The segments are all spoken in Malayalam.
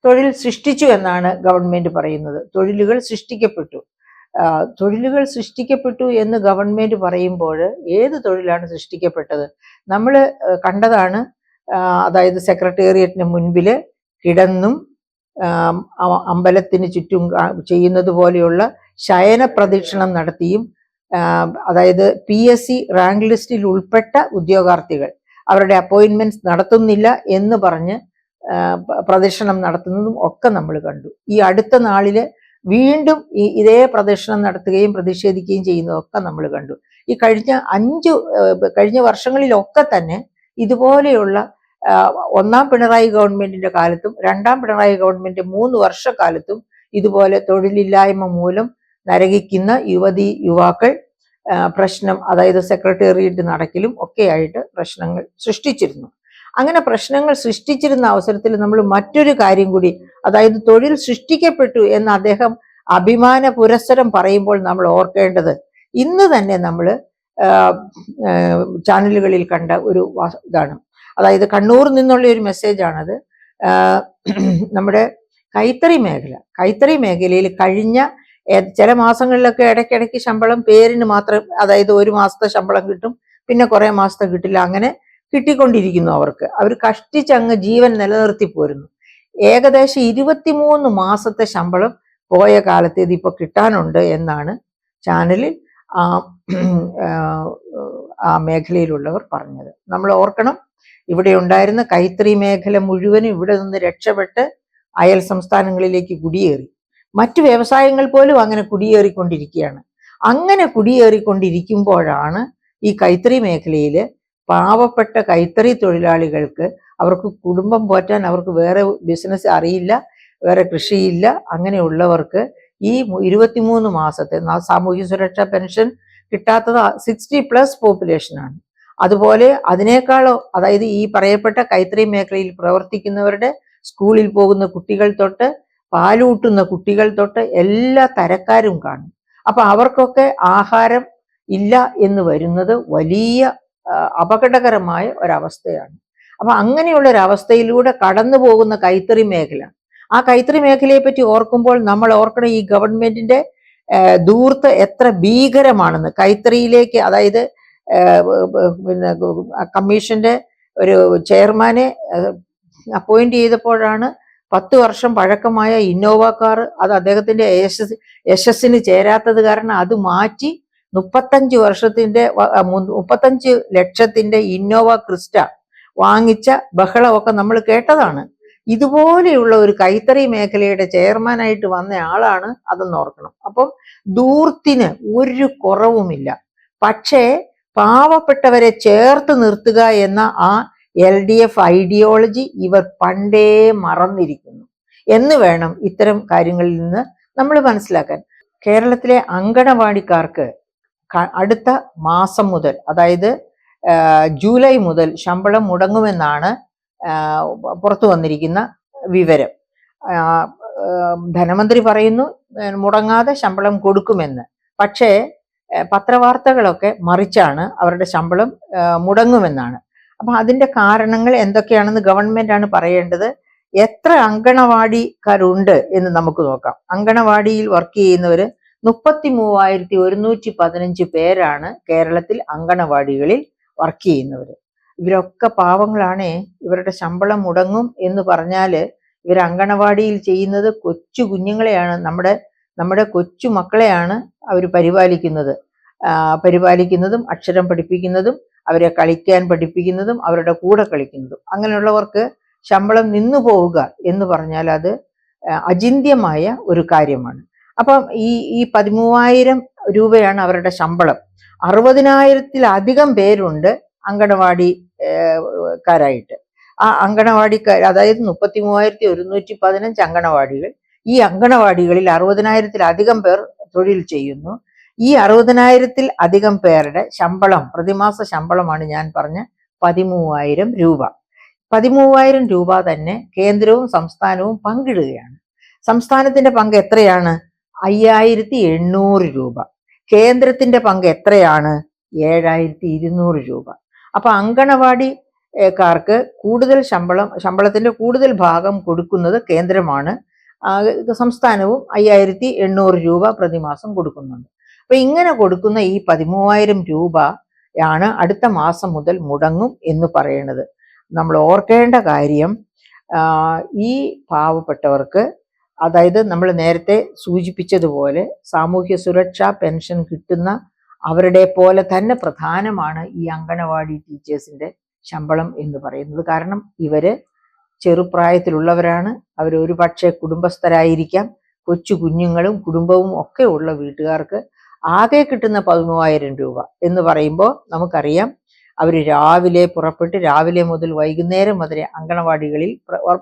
തൊഴിൽ സൃഷ്ടിച്ചു എന്നാണ് ഗവൺമെന്റ് പറയുന്നത്. തൊഴിലുകൾ സൃഷ്ടിക്കപ്പെട്ടു. തൊഴിലുകൾ സൃഷ്ടിക്കപ്പെട്ടു എന്ന് ഗവൺമെന്റ് പറയുമ്പോൾ ഏത് തൊഴിലാണ് സൃഷ്ടിക്കപ്പെട്ടത്? നമ്മൾ കണ്ടതാണ്. അതായത് സെക്രട്ടേറിയറ്റിന് മുൻപിൽ കിടന്നും അമ്പലത്തിന് ചുറ്റും ചെയ്യുന്നത് പോലെയുള്ള ശയന പ്രദക്ഷിണം നടത്തിയും, അതായത് PSC റാങ്ക് ലിസ്റ്റിൽ ഉൾപ്പെട്ട ഉദ്യോഗാർത്ഥികൾ അവരുടെ അപ്പോയിന്റ്മെന്റ്സ് നടത്തുന്നില്ല എന്ന് പറഞ്ഞ് പ്രദക്ഷിണം നടത്തുന്നതും ഒക്കെ നമ്മൾ കണ്ടു. ഈ അടുത്ത നാളില് വീണ്ടും ഇതേ പ്രദക്ഷിണം നടത്തുകയും പ്രതിഷേധിക്കുകയും ചെയ്യുന്നതൊക്കെ നമ്മൾ കണ്ടു. ഈ കഴിഞ്ഞ വർഷങ്ങളിലൊക്കെ തന്നെ ഇതുപോലെയുള്ള ഒന്നാം പിണറായി ഗവൺമെന്റിന്റെ കാലത്തും രണ്ടാം പിണറായി ഗവൺമെന്റ് 3 വർഷക്കാലത്തും ഇതുപോലെ തൊഴിലില്ലായ്മ മൂലം നരകിക്കുന്ന യുവാക്കൾ പ്രശ്നം, അതായത് സെക്രട്ടേറിയറ്റ് നടക്കലും ഒക്കെയായിട്ട് പ്രശ്നങ്ങൾ സൃഷ്ടിച്ചിരുന്നു. അങ്ങനെ പ്രശ്നങ്ങൾ സൃഷ്ടിച്ചിരുന്ന അവസരത്തിൽ നമ്മൾ മറ്റൊരു കാര്യം കൂടി, അതായത് തൊഴിൽ സൃഷ്ടിക്കപ്പെട്ടു എന്ന് അദ്ദേഹം അഭിമാന പുരസ്സരം പറയുമ്പോൾ നമ്മൾ ഓർക്കേണ്ടത്, ഇന്ന് തന്നെ നമ്മൾ ചാനലുകളിൽ കണ്ട ഒരു ഇതാണ്. അതായത് കണ്ണൂരിൽ നിന്നുള്ള ഒരു മെസ്സേജാണത്. നമ്മുടെ കൈത്തറി മേഖലയിൽ കഴിഞ്ഞ ചില മാസങ്ങളിലൊക്കെ ഇടയ്ക്കിടയ്ക്ക് ശമ്പളം പേരിന് മാത്രം, അതായത് 1 മാസത്തെ ശമ്പളം കിട്ടും, പിന്നെ കുറെ മാസത്തെ കിട്ടില്ല, അങ്ങനെ കിട്ടിക്കൊണ്ടിരിക്കുന്നു. അവർ കഷ്ടിച്ചങ്ങ് ജീവൻ നിലനിർത്തി പോരുന്നു. ഏകദേശം 23 മാസത്തെ ശമ്പളം പോയ കാലത്തേത് ഇപ്പൊ കിട്ടാനുണ്ട് എന്നാണ് ചാനലിൽ ആ മേഖലയിലുള്ളവർ പറഞ്ഞത്. നമ്മൾ ഓർക്കണം, ഇവിടെ ഉണ്ടായിരുന്ന കൈത്തറി മേഖല മുഴുവനും ഇവിടെ നിന്ന് രക്ഷപ്പെട്ട് അയൽ സംസ്ഥാനങ്ങളിലേക്ക് കുടിയേറി. മറ്റു വ്യവസായങ്ങൾ പോലും അങ്ങനെ കുടിയേറിക്കൊണ്ടിരിക്കുകയാണ്. അങ്ങനെ കുടിയേറിക്കൊണ്ടിരിക്കുമ്പോഴാണ് ഈ കൈത്തറി മേഖലയിൽ പാവപ്പെട്ട കൈത്തറി തൊഴിലാളികൾക്ക്, അവർക്ക് കുടുംബം പോറ്റാൻ അവർക്ക് വേറെ ബിസിനസ് അറിയില്ല, വേറെ കൃഷിയില്ല, അങ്ങനെയുള്ളവർക്ക് ഈ 23 മാസത്തെ സാമൂഹ്യ സുരക്ഷാ പെൻഷൻ കിട്ടാത്തത് 60+ പോപ്പുലേഷനാണ്. അതുപോലെ അതിനേക്കാളോ, അതായത് ഈ പറയപ്പെട്ട കൈത്തറി മേഖലയിൽ പ്രവർത്തിക്കുന്നവരുടെ സ്കൂളിൽ പോകുന്ന കുട്ടികൾ തൊട്ട് പാലൂട്ടുന്ന കുട്ടികൾ തൊട്ട് എല്ലാ തരക്കാരും കാണും. അപ്പൊ അവർക്കൊക്കെ ആഹാരം ഇല്ല എന്ന് വരുന്നത് വലിയ അപകടകരമായ ഒരവസ്ഥയാണ്. അപ്പൊ അങ്ങനെയുള്ള ഒരവസ്ഥയിലൂടെ കടന്നു പോകുന്ന കൈത്തറി മേഖല, ആ കൈത്തറി മേഖലയെ പറ്റി ഓർക്കുമ്പോൾ നമ്മൾ ഓർക്കണം ഈ ഗവൺമെന്റിന്റെ ധൂർത്ത് എത്ര ഭീകരമാണെന്ന്. കൈത്തറിയിലേക്ക്, അതായത് പിന്നെ കമ്മീഷന്റെ ഒരു ചെയർമാനെ അപ്പോയിന്റ് ചെയ്തപ്പോഴാണ് 10 വർഷം പഴക്കമായ ഇന്നോവ കാർ, അത് അദ്ദേഹത്തിന്റെ യശസ്സിന് ചേരാത്തത് കാരണം അത് മാറ്റി 35 ലക്ഷത്തിന്റെ ഇന്നോവ ക്രിസ്റ്റ വാങ്ങിച്ച ബഹളമൊക്കെ നമ്മൾ കേട്ടതാണ്. ഇതുപോലെയുള്ള ഒരു കൈത്തറി മേഖലയുടെ ചെയർമാനായിട്ട് വന്ന ആളാണ് അതെന്ന് ഓർക്കണം. അപ്പം ധൂർത്തിന് ഒരു കുറവുമില്ല. പക്ഷേ പാവപ്പെട്ടവരെ ചേർത്ത് നിർത്തുക എന്ന ആ LDF ഐഡിയോളജി ഇവർ പണ്ടേ മറന്നിരിക്കുന്നു എന്ന് വേണം ഇത്തരം കാര്യങ്ങളിൽ നിന്ന് നമ്മൾ മനസ്സിലാക്കാൻ. കേരളത്തിലെ അങ്കണവാടിക്കാർക്ക് അടുത്ത മാസം മുതൽ, അതായത് ജൂലൈ മുതൽ ശമ്പളം മുടങ്ങുമെന്നാണ് പുറത്തു വന്നിരിക്കുന്ന വിവരം. ധനമന്ത്രി പറയുന്നു മുടങ്ങാതെ ശമ്പളം കൊടുക്കുമെന്ന്. പക്ഷേ പത്രവാർത്തകളൊക്കെ മറിച്ചാണ്, അവരുടെ ശമ്പളം മുടങ്ങുമെന്നാണ്. അപ്പൊ അതിന്റെ കാരണങ്ങൾ എന്തൊക്കെയാണെന്ന് ഗവൺമെന്റ് ആണ് പറയേണ്ടത്. എത്ര അങ്കണവാടിക്കാരുണ്ട് എന്ന് നമുക്ക് നോക്കാം. അങ്കണവാടിയിൽ വർക്ക് ചെയ്യുന്നവര് 33,115 പേരാണ് കേരളത്തിൽ അങ്കണവാടികളിൽ വർക്ക് ചെയ്യുന്നവര്. ഇവരൊക്കെ പാവങ്ങളാണേ. ഇവരുടെ ശമ്പളം മുടങ്ങും എന്ന് പറഞ്ഞാല് ഇവർ അങ്കണവാടിയിൽ ചെയ്യുന്നത് കൊച്ചു കുഞ്ഞുങ്ങളെയാണ്, നമ്മുടെ കൊച്ചു മക്കളെയാണ് അവർ പരിപാലിക്കുന്നതും അക്ഷരം പഠിപ്പിക്കുന്നതും അവരെ കളിക്കാൻ പഠിപ്പിക്കുന്നതും അവരുടെ കൂടെ കളിക്കുന്നതും. അങ്ങനെയുള്ളവർക്ക് ശമ്പളം നിന്നു പോവുക എന്ന് പറഞ്ഞാൽ അത് അചിന്ത്യമായ ഒരു കാര്യമാണ്. അപ്പം ഈ 13,000 രൂപയാണ് അവരുടെ ശമ്പളം. 60,000-ത്തിലധികം പേരുണ്ട് അങ്കണവാടിക്കാരായിട്ട്. ആ അങ്കണവാടിക്കാർ, അതായത് 33,115 അങ്കണവാടികൾ. ഈ അങ്കണവാടികളിൽ 60,000-ത്തിലധികം പേർ തൊഴിൽ ചെയ്യുന്നു. ഈ 60,000-ത്തിൽ-അധികം പേരുടെ ശമ്പളം, പ്രതിമാസ ശമ്പളമാണ് ഞാൻ പറഞ്ഞ 13,000 രൂപ. 13,000 രൂപ തന്നെ കേന്ദ്രവും സംസ്ഥാനവും പങ്കിടുകയാണ്. സംസ്ഥാനത്തിന്റെ പങ്ക് എത്രയാണ്? 5,800 രൂപ. കേന്ദ്രത്തിന്റെ പങ്ക് എത്രയാണ്? 7,200 രൂപ. അപ്പൊ അങ്കണവാടി കാർക്ക് കൂടുതൽ ശമ്പളത്തിന്റെ കൂടുതൽ ഭാഗം കൊടുക്കുന്നത് കേന്ദ്രമാണ്. സംസ്ഥാനവും 5800 രൂപ പ്രതിമാസം കൊടുക്കുന്നുണ്ട്. അപ്പൊ ഇങ്ങനെ കൊടുക്കുന്ന ഈ 13,000 രൂപയാണ് അടുത്ത മാസം മുതൽ മുടങ്ങും എന്ന് പറയുന്നത്. നമ്മൾ ഓർക്കേണ്ട കാര്യം, ഈ പാവപ്പെട്ടവർക്ക്, അതായത് നമ്മൾ നേരത്തെ സൂചിപ്പിച്ചതുപോലെ സാമൂഹ്യ സുരക്ഷാ പെൻഷൻ കിട്ടുന്ന അവരുടെ പോലെ തന്നെ പ്രധാനമാണ് ഈ അംഗനവാടി ടീച്ചേഴ്സിന്റെ ശമ്പളം എന്ന് പറയുന്നത്. കാരണം ഇവര് ചെറുപ്രായത്തിലുള്ളവരാണ്, അവർ ഒരു പക്ഷേ കുടുംബസ്ഥരായിരിക്കാം. കൊച്ചു കുഞ്ഞുങ്ങളും കുടുംബവും ഒക്കെ ഉള്ള വീട്ടുകാർക്ക് ആകെ കിട്ടുന്ന 13,000 രൂപ എന്ന് പറയുമ്പോൾ നമുക്കറിയാം, അവർ രാവിലെ പുറപ്പെട്ട് രാവിലെ മുതൽ വൈകുന്നേരം വരെ അങ്കണവാടികളിൽ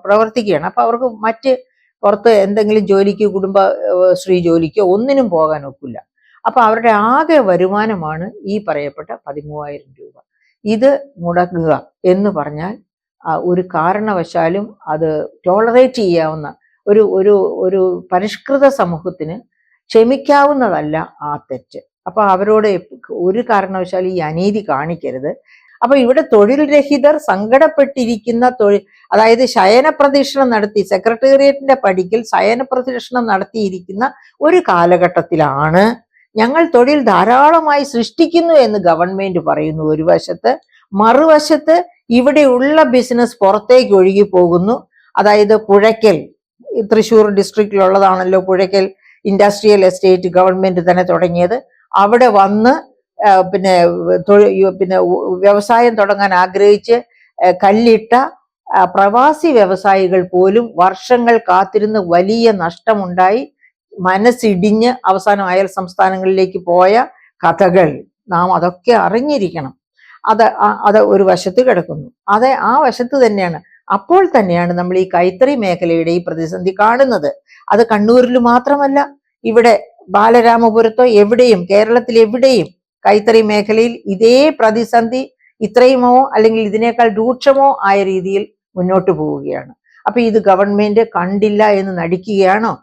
പ്രവർത്തിക്കുകയാണ്. അപ്പൊ അവർക്ക് മറ്റ് പുറത്ത് എന്തെങ്കിലും ജോലിക്ക്, കുടുംബശ്രീ ജോലിക്കോ ഒന്നിനും പോകാൻ ഒക്കില്ല. അപ്പൊ അവരുടെ ആകെ വരുമാനമാണ് ഈ പറയപ്പെട്ട 13,000 രൂപ. ഇത് മുടങ്ങുക എന്ന് പറഞ്ഞാൽ ഒരു കാരണവശാലും അത് ടോളറേറ്റ് ചെയ്യാവുന്ന ഒരു ഒരു ഒരു പരിഷ്കൃത സമൂഹത്തിന് ക്ഷമിക്കാവുന്നതല്ല ആ തെറ്റ്. അപ്പൊ അവരോട് ഒരു കാരണവശാലും ഈ അനീതി കാണിക്കരുത്. അപ്പൊ ഇവിടെ തൊഴിൽ രഹിതർ സങ്കടപ്പെട്ടിരിക്കുന്ന അതായത് ശയനപ്രദക്ഷിണം നടത്തി, സെക്രട്ടേറിയറ്റിന്റെ പടിക്കൽ ശയനപ്രദക്ഷിണം നടത്തിയിരിക്കുന്ന ഒരു കാലഘട്ടത്തിലാണ് ഞങ്ങൾ തൊഴിൽ ധാരാളമായി സൃഷ്ടിക്കുന്നു എന്ന് ഗവൺമെന്റ് പറയുന്നു ഒരു വശത്ത്. മറുവശത്ത് ഇവിടെയുള്ള ബിസിനസ് പുറത്തേക്ക് ഒഴുകി പോകുന്നു. അതായത് പുഴയ്ക്കൽ, തൃശ്ശൂർ ഡിസ്ട്രിക്റ്റിലുള്ളതാണല്ലോ പുഴയ്ക്കൽ ഇൻഡസ്ട്രിയൽ എസ്റ്റേറ്റ്, ഗവൺമെന്റ് തന്നെ തുടങ്ങിയത്. അവിടെ വന്ന് പിന്നെ വ്യവസായം തുടങ്ങാൻ ആഗ്രഹിച്ച് കല്ലിട്ട പ്രവാസി വ്യവസായികൾ പോലും വർഷങ്ങൾ കാത്തിരുന്ന് വലിയ നഷ്ടമുണ്ടായി മനസ്സിടിഞ്ഞ് അവസാനം അയൽ സംസ്ഥാനങ്ങളിലേക്ക് പോയ കഥകൾ നാം അതൊക്കെ അറിഞ്ഞിരിക്കണം. അത് ഒരു വശത്ത് കിടക്കുന്നു. ആ വശത്ത് തന്നെയാണ്, അപ്പോൾ തന്നെയാണ് നമ്മൾ ഈ കൈത്തറി മേഖലയുടെ ഈ പ്രതിസന്ധി കാണുന്നത്. അത് കണ്ണൂരിൽ മാത്രമല്ല, ഇവിടെ ബാലരാമപുരത്തോ എവിടെയും, കേരളത്തിൽ എവിടെയും കൈത്തറി മേഖലയിൽ ഇതേ പ്രതിസന്ധി ഇത്രയുമോ അല്ലെങ്കിൽ ഇതിനേക്കാൾ രൂക്ഷമോ ആയ രീതിയിൽ മുന്നോട്ട് പോവുകയാണ്. അപ്പൊ ഇത് ഗവൺമെന്റ് കണ്ടില്ല എന്ന് നടിക്കുകയാണോ?